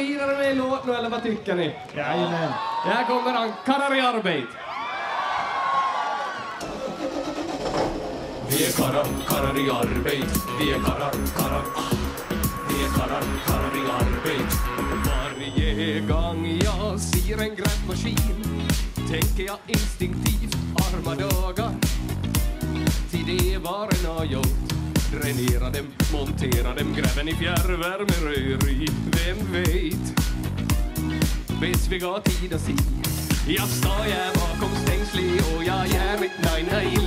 vidare med en låt nu, eller vad tycker ni? Jajamän. Här kommer han, karrar i arbete. Vi är karrar i arbete. Vi är karrar. Vi är karrar i arbete. Varje gång jag ser en grävmaskin tänker jag instinktivt arma dagar. Till det var en har gjort. Dränera dem, montera dem, gräven i fjärrvärmerör i. Vem vet? Bäst vi går tid att se. Jag står här bakom stängslig och jag gör mitt nej.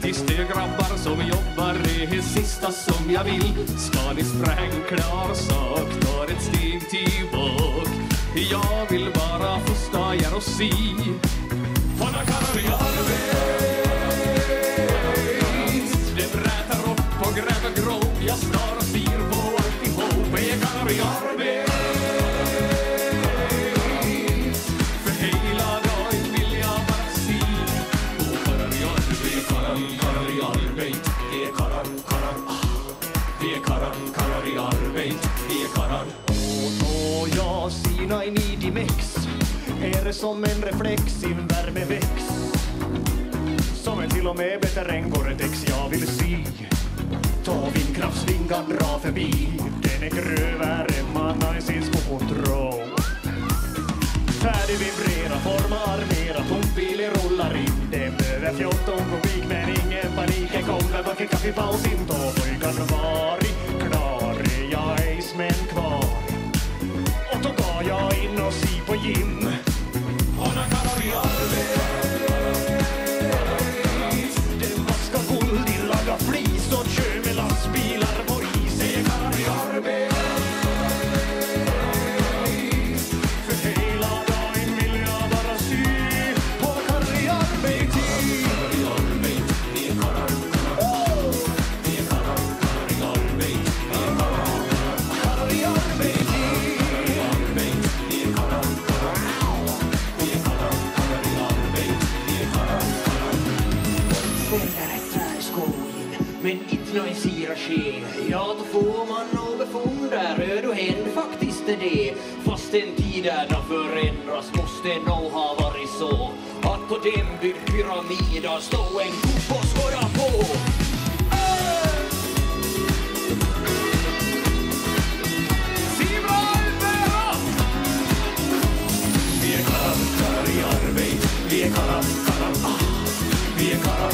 Tills det grabbar som jobbar är sista som jag vill. Ska ni sprängklar sak, tar ett steg tillbaka. Jag vill bara få stå här och se. För när karrar i arbete. Det brätar upp och gräver grå. Jag står och styr på alltihop. Jag är karrar i arbete. För hela dagen vill jag bara se. Och karrar i arbete, karrar i arbete. Det är karrar. Vi är karrar i arbete. Vi är karrar. Och jag sina in i Dimex. Är det som en reflex i en värmeväx. Som en till och med bättre än Gore-Tex jag vill se. Ta vindkraftsvingar, dra förbi. Den är grövare, man har sin kontroll. Färdig vibrera, forma, armera. Pumpbilen rullar in. Det behöver 14 kubik men ingen panik. En kommer bak en kaffepaus in. Då pojkan var klar. Jag är ismen kvar. Och då går jag in och si på gym. Och när karrar i arbete. Den vaskar guld, de lagar flis och kör med lastbilar på is. Det är karrar i arbete. För hela dagen vill jag bara sy på karrar i arbete. Karrar i arbete. Vi är karrar. Vi är karrar i arbete. Karrar i arbete. Vi är karrar. Vi är karrar i arbete. Vi är karrar. Ställer ett trä i skogen, men inte någon sira ske. Ja, då får man nog befordra, då händer faktiskt det. Fast den tiderna förändras måste nog ha varit så. Att på den byggd pyramiden stå en kupp och skåda på. Vi är karrar i arbete. Vi är karrar. Vi är karrar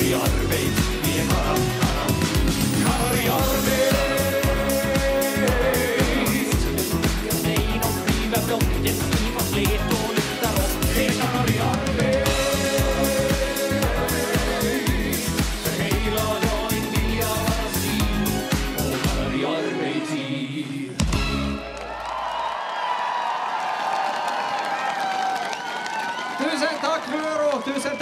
i arbete. Vi är karrar i arbete. Jag säger något river block, det skriver slet och lyftar upp. Vi är karrar i arbete. För hela dagen vill jag vara syn. Och karrar i arbete. Tusen tack för det, tusen tack.